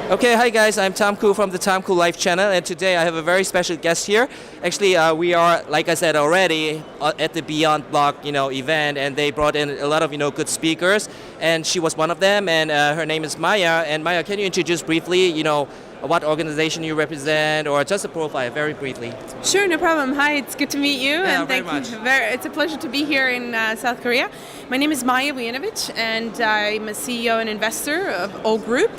Okay, hi guys, I'm Tom Koo from the Tom Koo Life channel, and today I have a very special guest here. Actually, we are, like I said already, at the Beyond Block, event, and they brought in a lot of, good speakers, and she was one of them, and her name is Maja. And Maja, can you introduce briefly, what organization you represent, or just a profile, very briefly? Sure, no problem. Hi, it's good to meet you, and very thank you. much. It's a pleasure to be here in South Korea. My name is Maja Vujinovic, and I'm a CEO and investor of OGroup.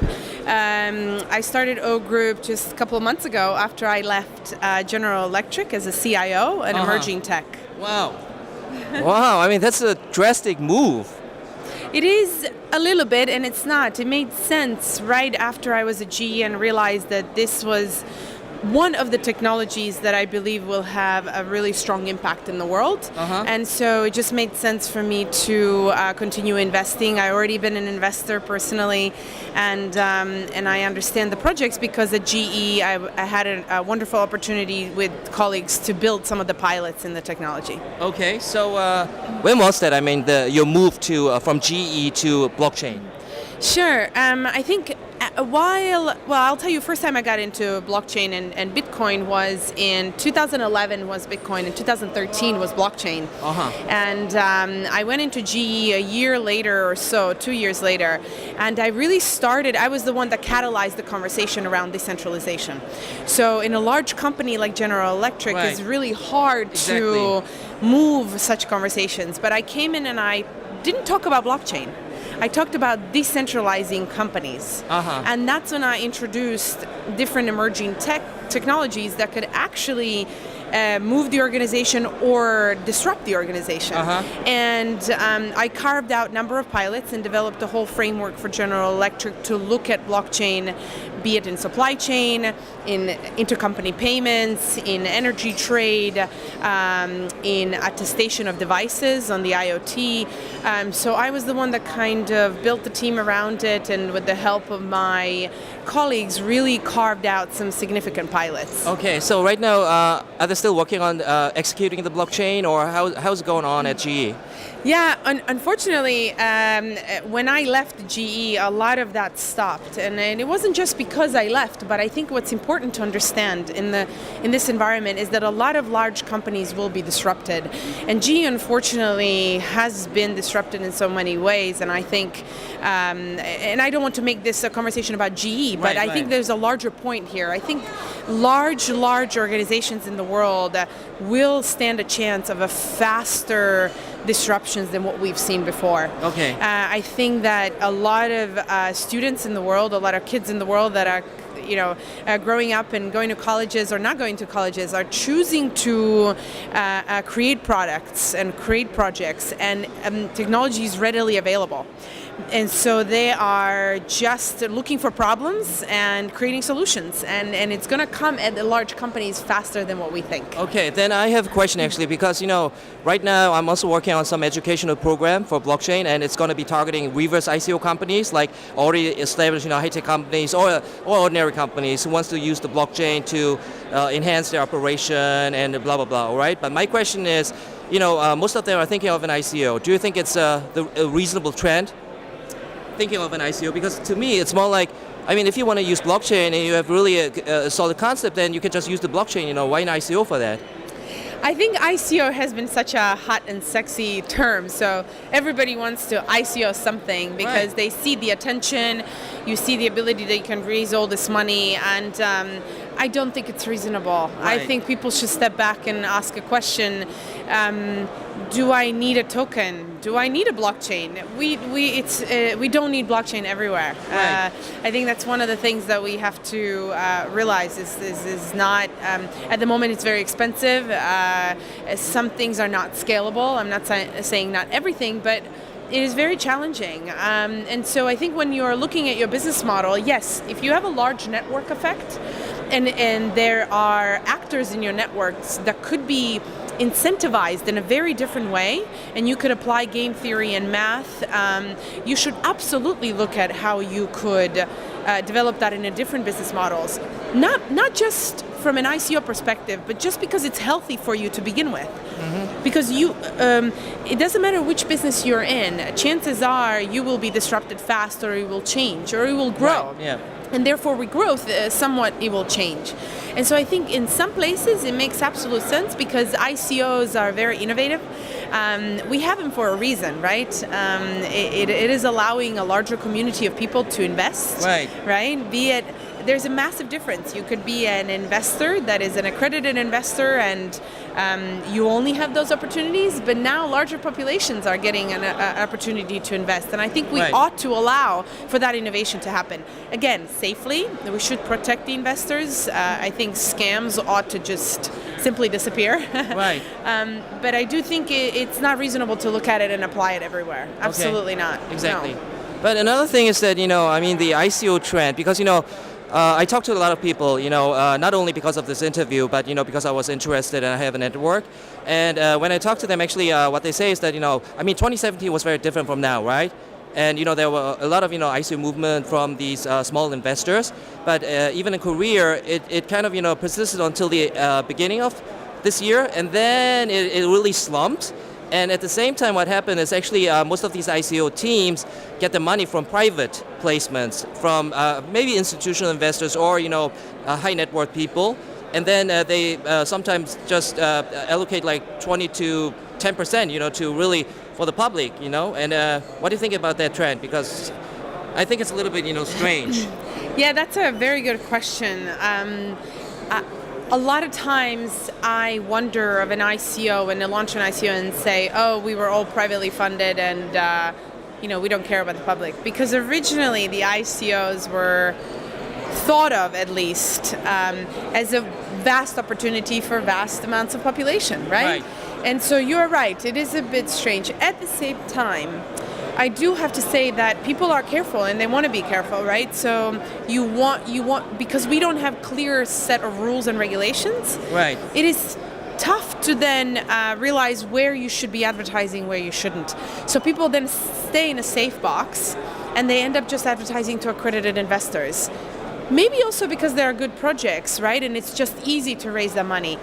I started OGroup just a couple of months ago after I left General Electric as a CIO and emerging tech. Wow. Wow, I mean, that's a drastic move. It is a little bit, and it's not. It made sense right after I was a GE and realized that this was one of the technologies that I believe will have a really strong impact in the world. And so it just made sense for me to continue investing. I already been an investor personally, and I understand the projects because at GE I had a wonderful opportunity with colleagues to build some of the pilots in the technology. Okay, so when was that? I mean, your move to from GE to blockchain? Sure. I think I'll tell you, first time I got into blockchain and Bitcoin was in 2011 was Bitcoin, and 2013 was blockchain. And I went into GE a year later or so, 2 years later, and I was the one that catalyzed the conversation around decentralization. So in a large company like General Electric, it's really hard to move such conversations. But I came in and I didn't talk about blockchain. I talked about decentralizing companies, and that's when I introduced different emerging technologies that could actually move the organization or disrupt the organization. And I carved out a number of pilots and developed a whole framework for General Electric to look at blockchain, be it in supply chain, in intercompany payments, in energy trade, in attestation of devices on the IoT. So I was the one that kind of built the team around it, and with the help of my colleagues really carved out some significant pilots. Okay, so right now, are they still working on executing the blockchain, or how's it going on at GE? Yeah, unfortunately, when I left GE, a lot of that stopped, and it wasn't just because I left, but I think what's important to understand in this environment is that a lot of large companies will be disrupted, and GE unfortunately has been disrupted in so many ways. And I think, and I don't want to make this a conversation about GE, but I think there's a larger point here. I think large organizations in the world will stand a chance of a faster disruptions than what we've seen before. Okay. I think that a lot of students in the world, a lot of kids in the world that are growing up and going to colleges or not going to colleges are choosing to create products and create projects, and technology is readily available. And so they are just looking for problems and creating solutions, and it's going to come at the large companies faster than what we think. Okay, then I have a question actually, because right now I'm also working on some educational program for blockchain, and it's going to be targeting reverse ICO companies, like already established high-tech companies or ordinary companies who wants to use the blockchain to enhance their operation and blah blah blah. All right, but my question is, most of them are thinking of an ICO. Do you think it's a reasonable trend? Thinking of an ICO, because to me it's more like, if you want to use blockchain and you have really a solid concept, then you can just use the blockchain. Why an ICO for that? I think ICO has been such a hot and sexy term, so everybody wants to ICO something because they see the attention, you see the ability that you can raise all this money, and I don't think it's reasonable. I think people should step back and ask a question. Do I need a token? Do I need a blockchain? We don't need blockchain everywhere. I think that's one of the things that we have to realize is not, at the moment it's very expensive. Some things are not scalable. I'm not saying not everything, but it is very challenging. And so I think when you're looking at your business model, yes, if you have a large network effect and there are actors in your networks that could be incentivized in a very different way, and you could apply game theory and math, you should absolutely look at how you could develop that in a different business models. Not just from an ICO perspective, but just because it's healthy for you to begin with. Because it doesn't matter which business you're in, chances are you will be disrupted fast, or it will change, or it will grow. and therefore with growth, somewhat it will change. And so I think in some places it makes absolute sense because ICOs are very innovative. We have them for a reason, right? It is allowing a larger community of people to invest, right? Be it, there's a massive difference. You could be an investor that is an accredited investor and you only have those opportunities, but now larger populations are getting an opportunity to invest. And I think we ought to allow for that innovation to happen. Again, safely, we should protect the investors. I think scams ought to just simply disappear. But I do think it's not reasonable to look at it and apply it everywhere. Absolutely not. Exactly. No. But another thing is that, I mean, the ICO trend, because, I talked to a lot of people, not only because of this interview, but, because I was interested and I have a network. And when I talk to them, actually, what they say is that, 2017 was very different from now, right? And, there were a lot of, ICO movement from these small investors. But even in Korea, it kind of, persisted until the beginning of this year. And then it really slumped. And at the same time, what happened is actually most of these ICO teams get the money from private placements, from maybe institutional investors or high net worth people, and then they sometimes just allocate like 20 to 10%, to really for the public, And what do you think about that trend? Because I think it's a little bit, strange. Yeah, that's a very good question. A lot of times I wonder of an ICO when they launch an ICO and say, oh, we were all privately funded and we don't care about the public. Because originally the ICOs were thought of, at least, as a vast opportunity for vast amounts of population, right? And so you're right, it is a bit strange. At the same time, I do have to say that people are careful and they want to be careful, right? So you want because we don't have clear set of rules and regulations. It is tough to then realize where you should be advertising, where you shouldn't. So people then stay in a safe box and they end up just advertising to accredited investors. Maybe also because there are good projects, right? And it's just easy to raise that money.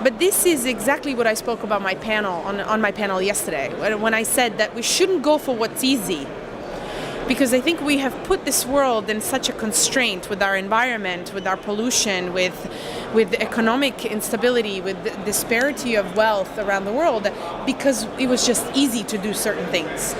But this is exactly what I spoke about my panel on my panel yesterday, when I said that we shouldn't go for what's easy. Because I think we have put this world in such a constraint with our environment, with our pollution, with economic instability, with the disparity of wealth around the world, because it was just easy to do certain things.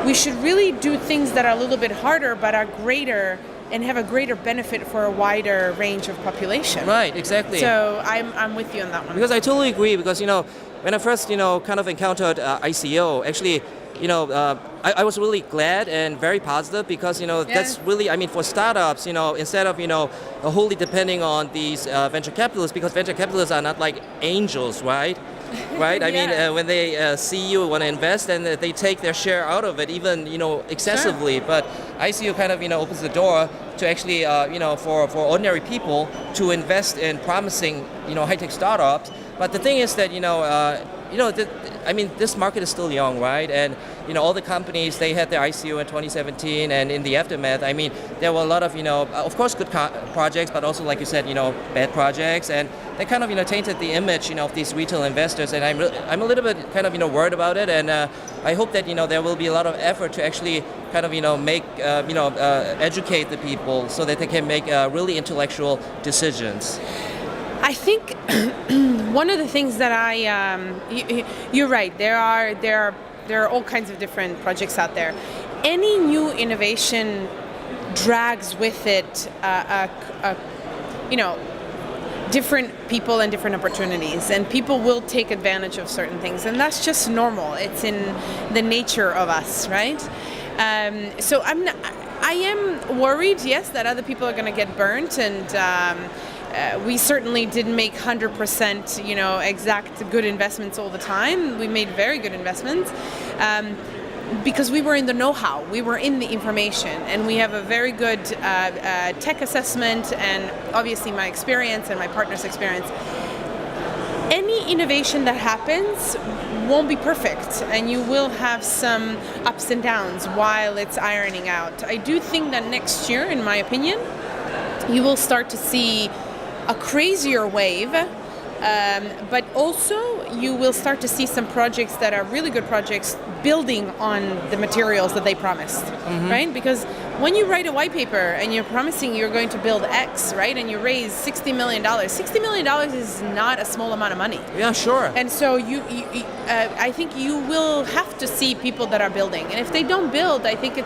We should really do things that are a little bit harder but are greater and have a greater benefit for a wider range of population. Right, exactly. So I'm with you on that one. Because I totally agree, because, when I first, kind of encountered ICO, actually, I was really glad and very positive because, that's really, for startups, instead of, wholly depending on these venture capitalists, because venture capitalists are not like angels, right? Right? I mean, when they see you want to invest, and they take their share out of it, even, excessively. But ICO kind of, opens the door to actually, for ordinary people to invest in promising, high-tech startups. But the thing is that, this market is still young, right? And, all the companies, they had their ICO in 2017, and in the aftermath, there were a lot of, of course, good projects, but also, like you said, bad projects, and they kind of, tainted the image, of these retail investors, and I'm a little bit kind of, worried about it, and I hope that, there will be a lot of effort to actually kind of, make, educate the people so that they can make really intellectual decisions. I think one of the things that you're right. There are all kinds of different projects out there. Any new innovation drags with it, different people and different opportunities, and people will take advantage of certain things, and that's just normal. It's in the nature of us, right? So I am worried, yes, that other people are going to get burnt, and we certainly didn't make 100%, exact good investments all the time. We made very good investments because we were in the know-how, we were in the information, and we have a very good tech assessment, and obviously my experience and my partner's experience. Any innovation that happens won't be perfect, and you will have some ups and downs while it's ironing out. I do think that next year, in my opinion, you will start to see a crazier wave But also you will start to see some projects that are really good projects building on the materials that they promised, right? Because when you write a white paper and you're promising you're going to build X, right, and you raise $60 million, $60 million is not a small amount of money. Yeah, sure. And so I think you will have to see people that are building. And if they don't build, I think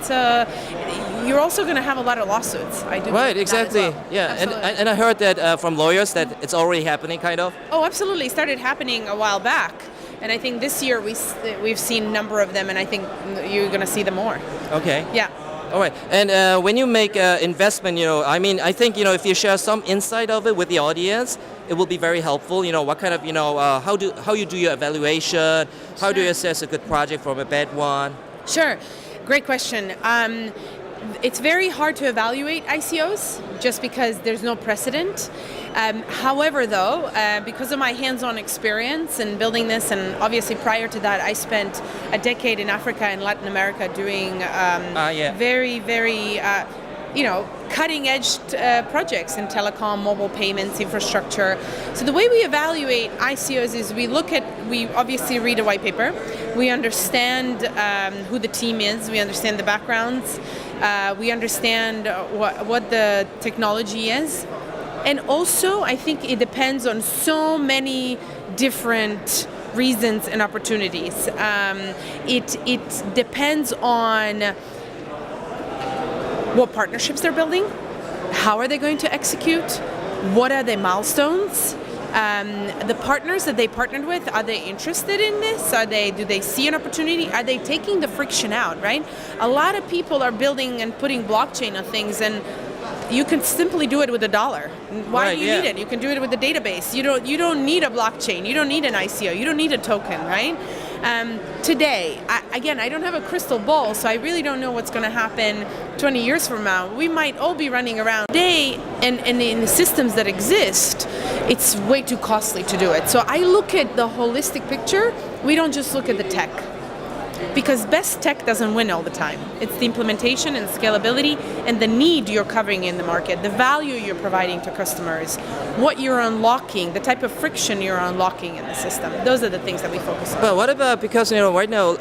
you're also going to have a lot of lawsuits. I do. Right, exactly. Well. Yeah, and I heard that from lawyers that it's already happening, kind of. Oh, absolutely. It started happening a while back. And I think this year we've seen a number of them, and I think you're going to see them more. Okay. Yeah. All right. And when you make investment, I think, if you share some insight of it with the audience, it will be very helpful. What kind of, how you do your evaluation, how do you assess a good project from a bad one? Sure. Great question. It's very hard to evaluate ICOs just because there's no precedent. However, though, because of my hands-on experience in building this, and obviously prior to that, I spent a decade in Africa and Latin America doing very, very, cutting-edge projects in telecom, mobile payments, infrastructure. So the way we evaluate ICOs is we obviously read a white paper. We understand who the team is. We understand the backgrounds. We understand what the technology is. And also, I think it depends on so many different reasons and opportunities. It depends on what partnerships they're building, how are they going to execute, what are their milestones, the partners that they partnered with, are they interested in this? Do they see an opportunity? Are they taking the friction out, right? A lot of people are building and putting blockchain on things, and you can simply do it with $1. Why do you need it? You can do it with a database. You don't need a blockchain. You don't need an ICO. You don't need a token, right? Today, I don't have a crystal ball, so I really don't know what's going to happen 20 years from now. We might all be running around today, and in the systems that exist, it's way too costly to do it. So I look at the holistic picture. We don't just look at the tech. Because best tech doesn't win all the time. It's the implementation and scalability and the need you're covering in the market, the value you're providing to customers, what you're unlocking, the type of friction you're unlocking in the system. Those are the things that we focus on. But what about, because right now,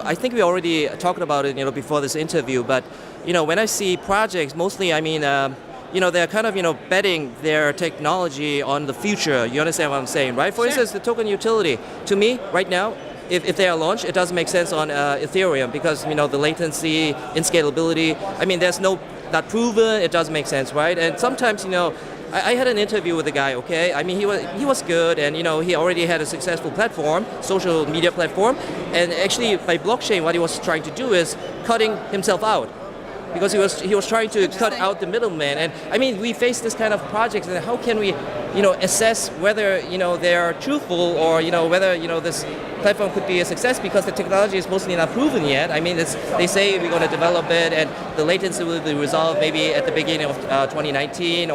I think we already talked about it before this interview, but when I see projects, mostly they're kind of betting their technology on the future. You understand what I'm saying, right? For instance, the token utility, to me, right now, if they are launched, it doesn't make sense on Ethereum because the latency, inscalability. There's not proven. It doesn't make sense, right? And sometimes I had an interview with a guy. Okay, he was good, and he already had a successful platform, social media platform, and actually by blockchain, what he was trying to do is cutting himself out. Because he was trying to cut out the middleman, and we face this kind of projects, and how can we, assess whether they are truthful or whether this platform could be a success because the technology is mostly not proven yet. They say we're going to develop it, and the latency will be resolved maybe at the beginning of 2019,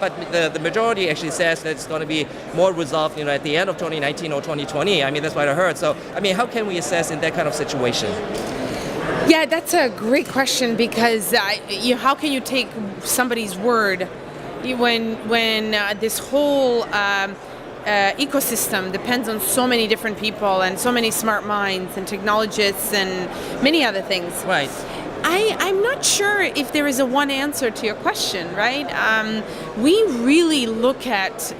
but the majority actually says that it's going to be more resolved, at the end of 2019 or 2020. That's what I heard. So how can we assess in that kind of situation? Yeah, that's a great question because how can you take somebody's word when this whole ecosystem depends on so many different people and so many smart minds and technologists and many other things. Right. I'm not sure if there is a one answer to your question, right? We really look at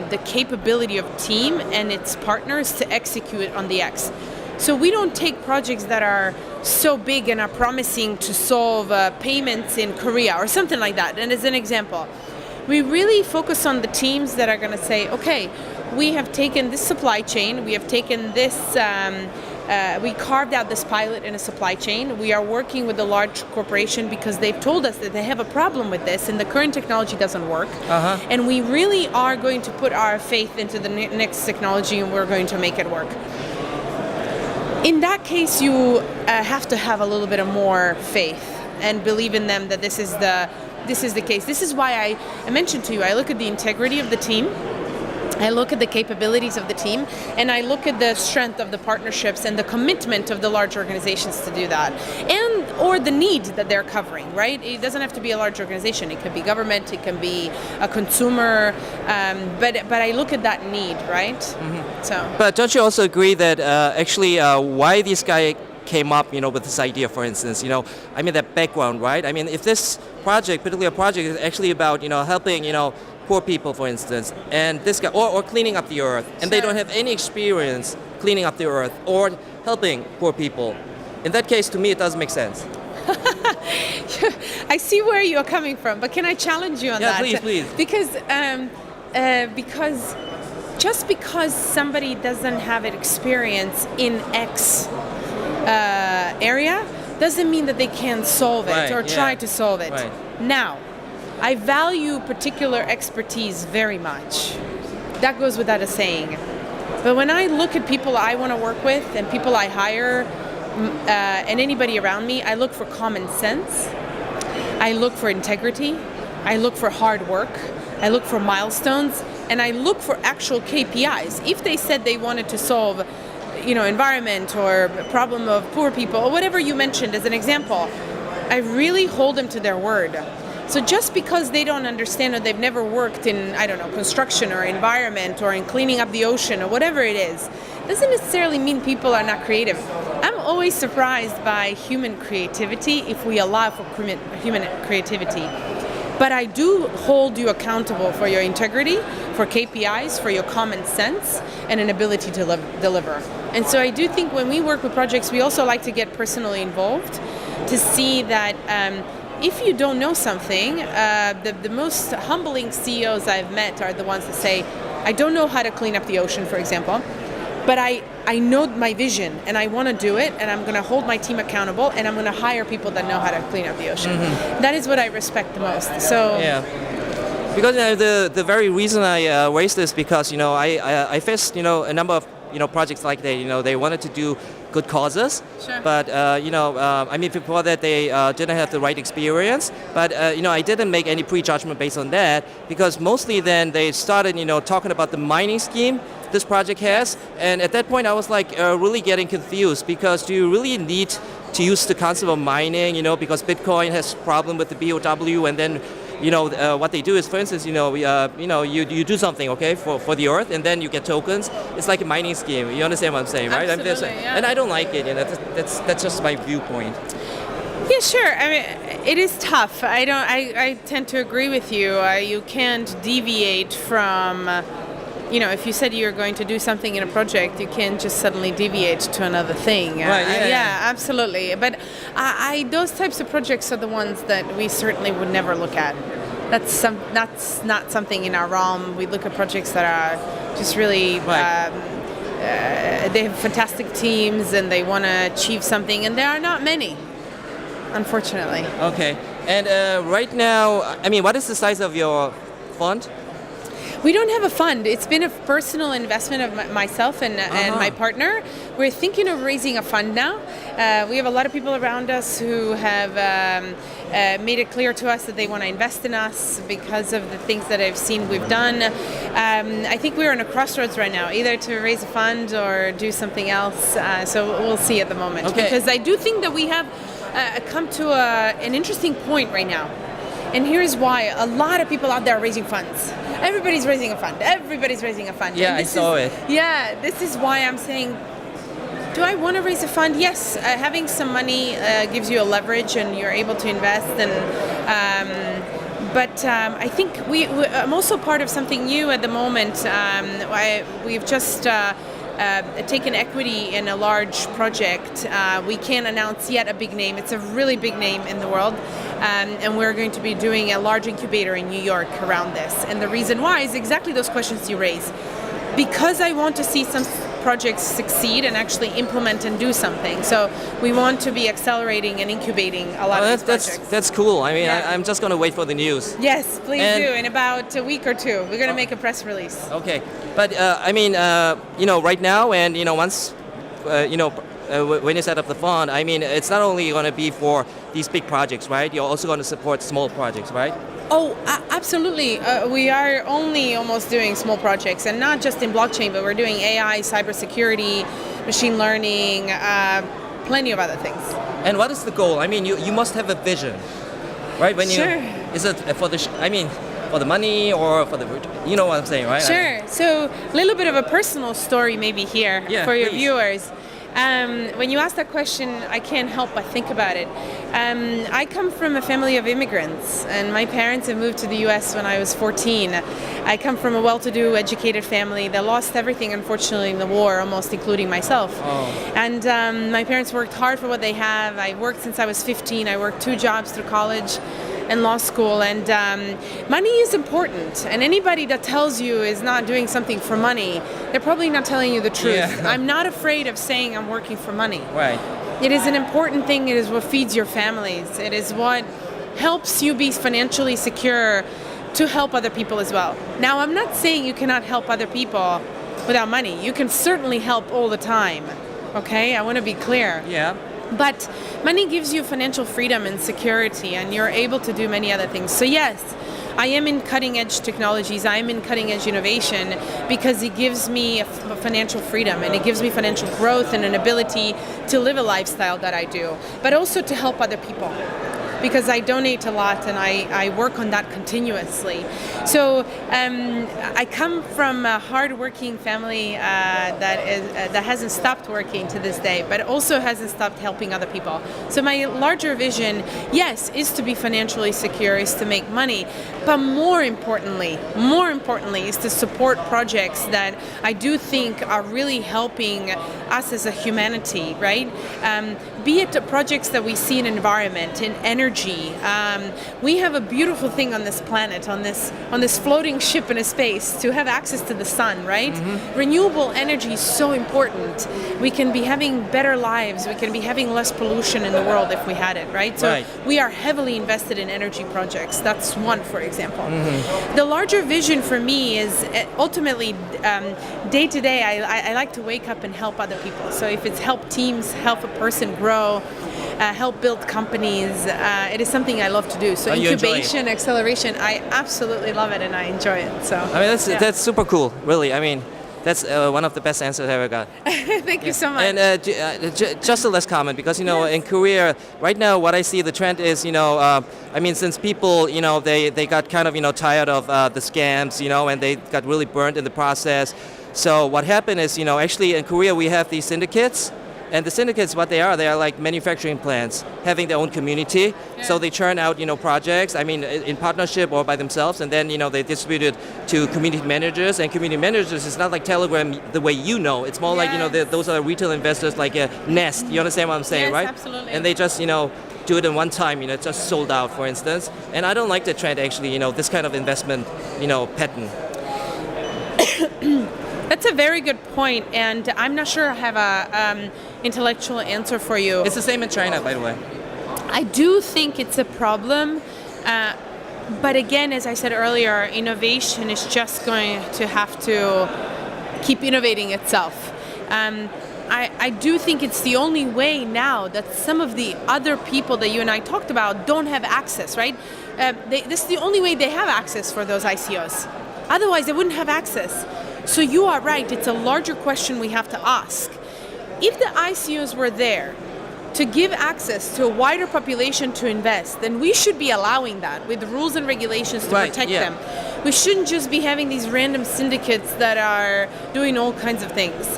the capability of team and its partners to execute on the X. So we don't take projects that are so big and are promising to solve payments in Korea or something like that. And as an example, we really focus on the teams that are going to say, okay, we have taken this supply chain, we have taken this, we carved out this pilot in a supply chain. We are working with a large corporation because they've told us that they have a problem with this and the current technology doesn't work. And we really are going to put our faith into the next technology and we're going to make it work. In that case, you have to have a little bit of more faith and believe in them that this is the case. This is why I mentioned to you, I look at the integrity of the team. I look at the capabilities of the team, and I look at the strength of the partnerships and the commitment of the large organizations to do that, and or the need that they're covering, right? It doesn't have to be a large organization. It could be government, it can be a consumer, but I look at that need, right? Mm-hmm. So. But don't you also agree that actually why this guy came up, with this idea, for instance, that background, right? I mean, if this project, particular project, is actually about, helping, poor people, for instance, and this guy, or cleaning up the earth, and sure. they don't have any experience cleaning up the earth or helping poor people. In that case, to me, it doesn't make sense. I see where you're coming from, but can I challenge you on that? Yeah, please. Because just because somebody doesn't have an experience in X area doesn't mean that they can solve it or try to solve it. Right. Now, I value particular expertise very much. That goes without a saying. But when I look at people I want to work with and people I hire and anybody around me, I look for common sense. I look for integrity. I look for hard work. I look for milestones. And I look for actual KPIs. If they said they wanted to solve environment or problem of poor people or whatever you mentioned as an example, I really hold them to their word. So just because they don't understand or they've never worked in, construction or environment or in cleaning up the ocean or whatever it is, doesn't necessarily mean people are not creative. I'm always surprised by human creativity if we allow for human creativity. But I do hold you accountable for your integrity, for KPIs, for your common sense, and an ability to deliver. And so I do think when we work with projects, we also like to get personally involved to see that if you don't know something, the most humbling CEOs I've met are the ones that say, I don't know how to clean up the ocean, for example, but I know my vision and I want to do it, and I'm going to hold my team accountable, and I'm going to hire people that know how to clean up the ocean. Mm-hmm. That is what I respect the most. So yeah. Because the very reason I raised this because I faced a number of projects like that. They wanted to do good causes, sure. But before that they didn't have the right experience. But I didn't make any prejudgment based on that, because mostly then they started talking about the mining scheme this project has, and at that point I was like really getting confused, because do you really need to use the concept of mining? Because Bitcoin has problem with the BOW, and then what they do is, for instance, you do something, okay, for the earth, and then you get tokens. It's like a mining scheme. You understand what I'm saying, right? Absolutely, yeah. And I don't like it. That's just my viewpoint. Yeah, sure. I mean, it is tough. I tend to agree with you. You can't deviate from. If you said you're going to do something in a project, you can't just suddenly deviate to another thing. Right, yeah, absolutely. But those types of projects are the ones that we certainly would never look at. That's not something in our realm. We look at projects that are just really, they have fantastic teams and they want to achieve something, and there are not many, unfortunately. Okay. And right now, what is the size of your fund? We don't have a fund. It's been a personal investment of myself and my partner. We're thinking of raising a fund now. We have a lot of people around us who have made it clear to us that they want to invest in us because of the things that I've seen we've done. I think we're in a crossroads right now, either to raise a fund or do something else. So we'll see at the moment. Okay. Because I do think that we have come to an interesting point right now. And here's why. A lot of people out there are raising funds. Everybody's raising a fund. Yeah, I saw it. Yeah, this is why I'm saying, do I want to raise a fund? Yes, having some money gives you a leverage and you're able to invest. But I think I'm also part of something new at the moment. We've just taken equity in a large project. We can't announce yet a big name. It's a really big name in the world. And we're going to be doing a large incubator in New York around this. And the reason why is exactly those questions you raise. Because I want to see some projects succeed and actually implement and do something. So we want to be accelerating and incubating a lot of these projects. That's cool. I'm just going to wait for the news. Yes, please do. In about a week or two, we're going to make a press release. Okay. But right now, and once when you set up the fund, I mean, it's not only going to be for these big projects, right? You're also going to support small projects, right? Oh, absolutely. We are only almost doing small projects, and not just in blockchain, but we're doing AI, cybersecurity, machine learning, plenty of other things. And what is the goal? I mean, you must have a vision, right? When Sure. Is it for the, for the money or for the, you know what I'm saying, right? Sure. So a little bit of a personal story maybe here for your viewers. When you ask that question, I can't help but think about it. I come from a family of immigrants, and my parents have moved to the US when I was 14. I come from a well-to-do, educated family that lost everything, unfortunately, in the war, almost including myself. Oh. And my parents worked hard for what they have. I worked since I was 15. I worked 2 jobs through college and law school, and money is important, and anybody that tells you is not doing something for money, they're probably not telling you the truth. Yeah. I'm not afraid of saying I'm working for money. Right. It is an important thing. It is what feeds your families. It is what helps you be financially secure to help other people as well. Now, I'm not saying you cannot help other people without money. You can certainly help all the time, okay? I want to be clear. Yeah. But money gives you financial freedom and security, and you're able to do many other things. So yes, I am in cutting edge technologies, I am in cutting edge innovation, because it gives me a financial freedom, and it gives me financial growth and an ability to live a lifestyle that I do, but also to help other people, because I donate a lot and I work on that continuously. So I come from a hardworking family that hasn't stopped working to this day, but also hasn't stopped helping other people. So my larger vision, yes, is to be financially secure, is to make money, but more importantly, is to support projects that I do think are really helping us as a humanity, right? Be it projects that we see in environment, in energy. We have a beautiful thing on this planet, on this floating ship in a space, to have access to the sun, right? Mm-hmm. Renewable energy is so important. We can be having better lives. We can be having less pollution in the world if we had it, right? So we are heavily invested in energy projects. That's one, for example. Mm-hmm. The larger vision for me is ultimately day to day, I like to wake up and help other people. So if it's help teams, help a person grow, help build companies, it is something I love to do. So incubation, acceleration, I absolutely love it and I enjoy it. So I mean, that's super cool, really. I mean, that's one of the best answers I ever got. Thank you so much. And just a last comment, because in Korea right now, what I see the trend is, I mean, since people, they got kind of tired of the scams, and they got really burned in the process. So what happened is, actually in Korea we have these syndicates. And the syndicates, what they are like manufacturing plants, having their own community. Yeah. So they churn out, projects, I mean, in partnership or by themselves, and then, they distribute it to community managers. And community managers is not like Telegram the way it's more like, those are retail investors like a Nest. You understand what I'm saying, yes, right? Absolutely. And they just, do it in one time, it's just sold out, for instance. And I don't like the trend, actually, this kind of investment, pattern. That's a very good point, and I'm not sure I have a intellectual answer for you. It's the same in China, by the way. I do think it's a problem, but again, as I said earlier, innovation is just going to have to keep innovating itself. I do think it's the only way now that some of the other people that you and I talked about don't have access, right? This is the only way they have access for those ICOs. Otherwise, they wouldn't have access. So you are right, it's a larger question we have to ask. If the ICOs were there to give access to a wider population to invest, then we should be allowing that with rules and regulations to protect them. We shouldn't just be having these random syndicates that are doing all kinds of things.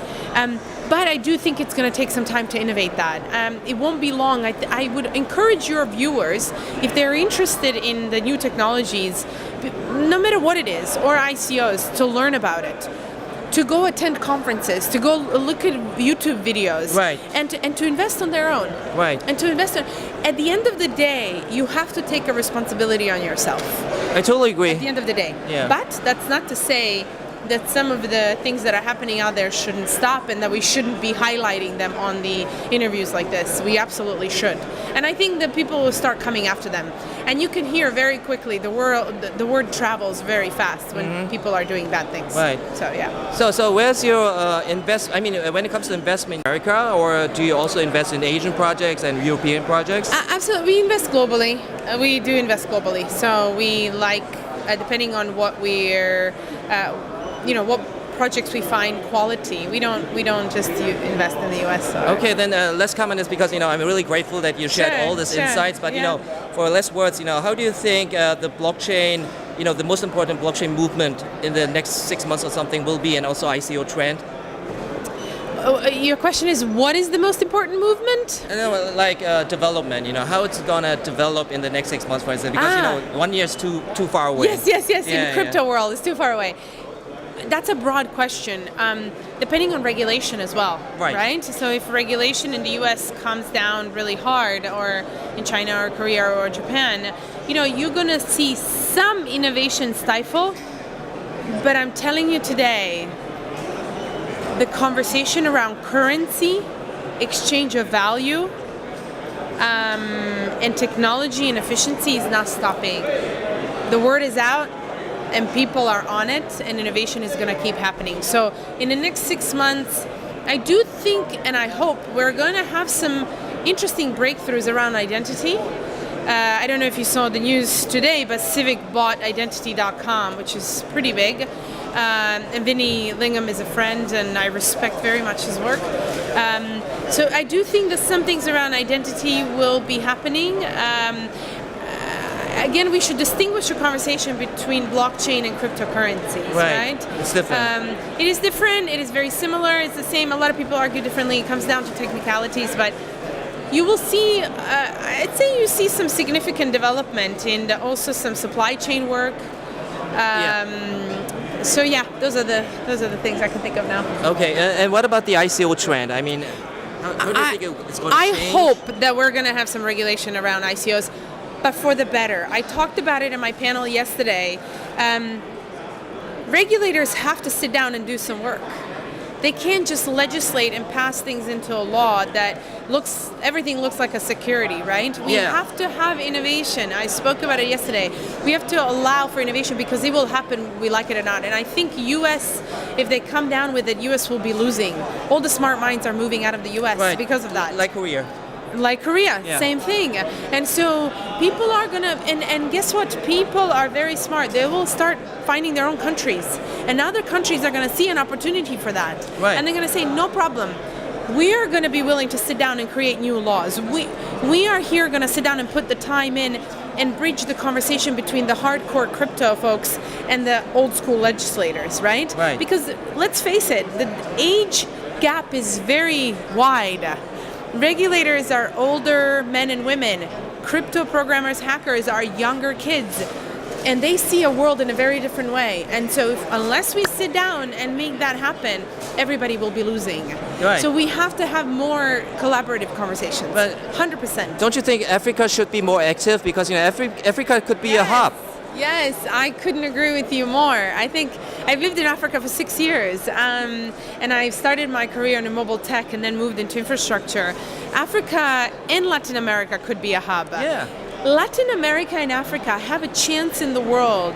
But I do think it's going to take some time to innovate that. It won't be long. I would encourage your viewers, if they're interested in the new technologies, no matter what it is, or ICOs, to learn about it, to go attend conferences, to go look at YouTube videos, and to invest on their own. And to invest in. At the end of the day, you have to take a responsibility on yourself. I totally agree. At the end of the day. Yeah. But that's not to say that some of the things that are happening out there shouldn't stop, and that we shouldn't be highlighting them on the interviews like this. We absolutely should. And I think that people will start coming after them. And you can hear very quickly the word travels very fast when people are doing bad things. Right. So yeah. So where's your when it comes to investment in America, or do you also invest in Asian projects and European projects? Absolutely. We invest globally. We do invest globally. So we like, depending on what we're, what projects we find quality. We don't just invest in the U.S. Okay, then let's comment this, because I'm really grateful that you shared all these insights. But for less words, how do you think the blockchain, the most important blockchain movement in the next 6 months or something will be, and also ICO trend? Your question is, what is the most important movement? Development. How it's gonna develop in the next 6 months, for instance, because 1 year is too far away. Yes. In crypto world, it's too far away. That's a broad question, depending on regulation as well, right? So if regulation in the U.S. comes down really hard, or in China or Korea or Japan, you're going to see some innovation stifle. But I'm telling you today, the conversation around currency, exchange of value, and technology and efficiency is not stopping. The word is out, and people are on it, and innovation is going to keep happening. So in the next 6 months, I do think, and I hope, we're going to have some interesting breakthroughs around identity. I don't know if you saw the news today, but Civic bought identity.com, which is pretty big. And Vinny Lingham is a friend, and I respect very much his work. So I do think that some things around identity will be happening. Again, we should distinguish the conversation between blockchain and cryptocurrencies, right? It's different. It is different. It is very similar. It's the same. A lot of people argue differently. It comes down to technicalities, but you will see, I'd say you see some significant development in also some supply chain work. So yeah, those are the things I can think of now. Okay, and what about the ICO trend? I mean, how do you think it's going to change? I hope that we're going to have some regulation around ICOs, but for the better. I talked about it in my panel yesterday. Regulators have to sit down and do some work. They can't just legislate and pass things into a law that everything looks like a security, right? We have to have innovation. I spoke about it yesterday. We have to allow for innovation, because it will happen, we like it or not. And I think US, if they come down with it, US will be losing. All the smart minds are moving out of the US because of that. Like Korea. Like Korea, same thing. And so people are gonna, and guess what? People are very smart. They will start finding their own countries. And other countries are gonna see an opportunity for that. Right. And they're gonna say, no problem. We are gonna be willing to sit down and create new laws. We are here gonna sit down and put the time in and bridge the conversation between the hardcore crypto folks and the old school legislators, right? Because let's face it, the age gap is very wide. Regulators are older men and women. Crypto programmers, hackers are younger kids. And they see a world in a very different way. And so unless we sit down and make that happen, everybody will be losing. So we have to have more collaborative conversations. But 100%. Don't you think Africa should be more active? Because Africa could be a hub. Yes, I couldn't agree with you more. I think I've lived in Africa for 6 years, and I started my career in mobile tech and then moved into infrastructure. Africa and Latin America could be a hub. Latin America and Africa have a chance in the world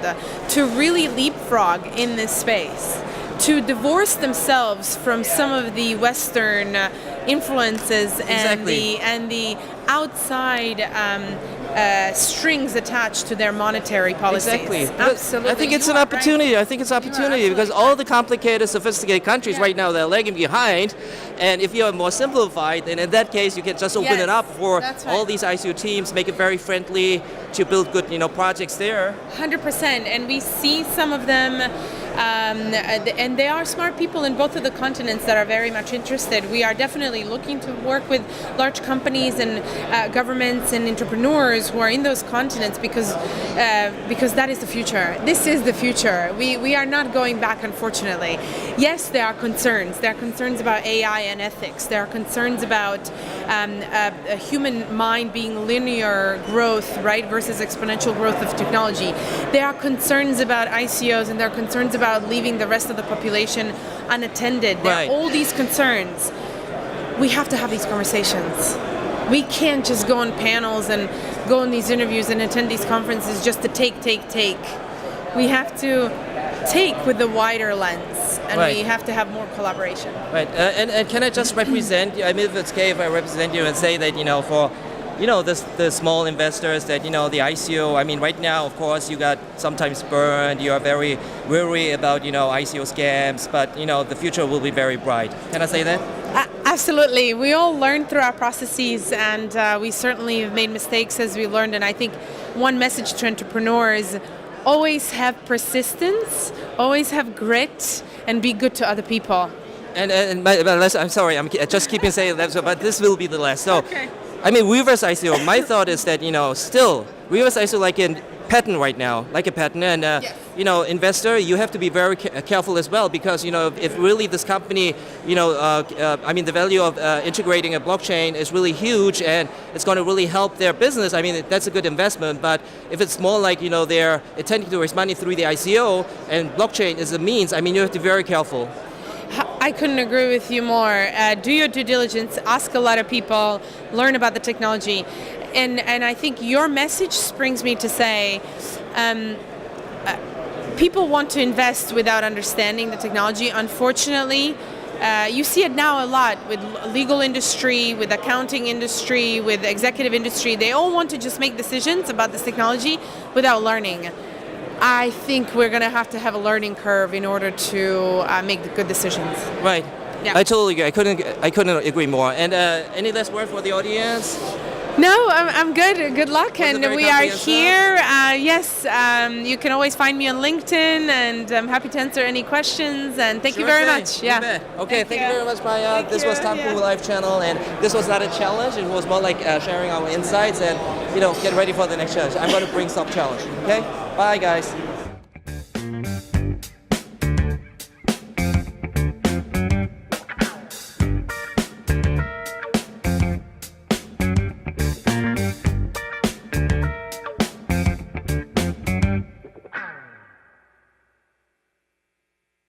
to really leapfrog in this space, to divorce themselves from some of the Western influences and the outside strings attached to their monetary policies. Absolutely. I think it's an opportunity. Right. I think it's an opportunity because all the complicated, sophisticated countries right now, they're lagging behind. And if you're more simplified, then in that case, you can just open it up for all these ICO teams, make it very friendly to build good, projects there. 100%. And we see some of them, and they are smart people in both of the continents that are very much interested. We are definitely looking to work with large companies and governments and entrepreneurs who are in those continents because that is the future. This is the future. We are not going back, unfortunately. Yes, there are concerns. There are concerns about AI and ethics. There are concerns about a human mind being linear growth, right, versus exponential growth of technology. There are concerns about ICOs, and there are concerns about about leaving the rest of the population unattended. There are all these concerns. We have to have these conversations. We can't just go on panels and go on these interviews and attend these conferences just to take. We have to take with the wider lens, and we have to have more collaboration. Right, and can I just represent you? I mean, if it's okay if I represent you and say that, for the small investors that, the ICO, I mean, right now, of course, you got sometimes burned, you are very worried about, ICO scams, but, the future will be very bright. Can I say that? Absolutely. We all learn through our processes, and we certainly have made mistakes as we learned, and I think one message to entrepreneurs: always have persistence, always have grit, and be good to other people. I'm sorry, I'm just keeping saying that, but this will be the last. So, I mean, reverse ICO, my thought is that, still, reverse ICO like a patent right now, and, investor, you have to be very careful as well, because, if really this company, the value of integrating a blockchain is really huge and it's going to really help their business, I mean, that's a good investment. But if it's more like, they're intending to raise money through the ICO and blockchain is a means, I mean, you have to be very careful. I couldn't agree with you more. Do your due diligence, ask a lot of people, learn about the technology. And I think your message springs me to say, people want to invest without understanding the technology. Unfortunately, you see it now a lot with legal industry, with accounting industry, with executive industry. They all want to just make decisions about this technology without learning. I think we're going to have a learning curve in order to make the good decisions. Right. Yeah. I totally agree. I couldn't agree more. And any last word for the audience? No, I'm good. Good luck, and we are here. Yes, you can always find me on LinkedIn, and I'm happy to answer any questions. And thank you very much. Yeah. Okay. Thank you very much, Maja. This was Time Cool Live channel, and this was not a challenge. It was more like sharing our insights, and get ready for the next challenge. I'm going to bring some challenge. Okay. Bye, guys.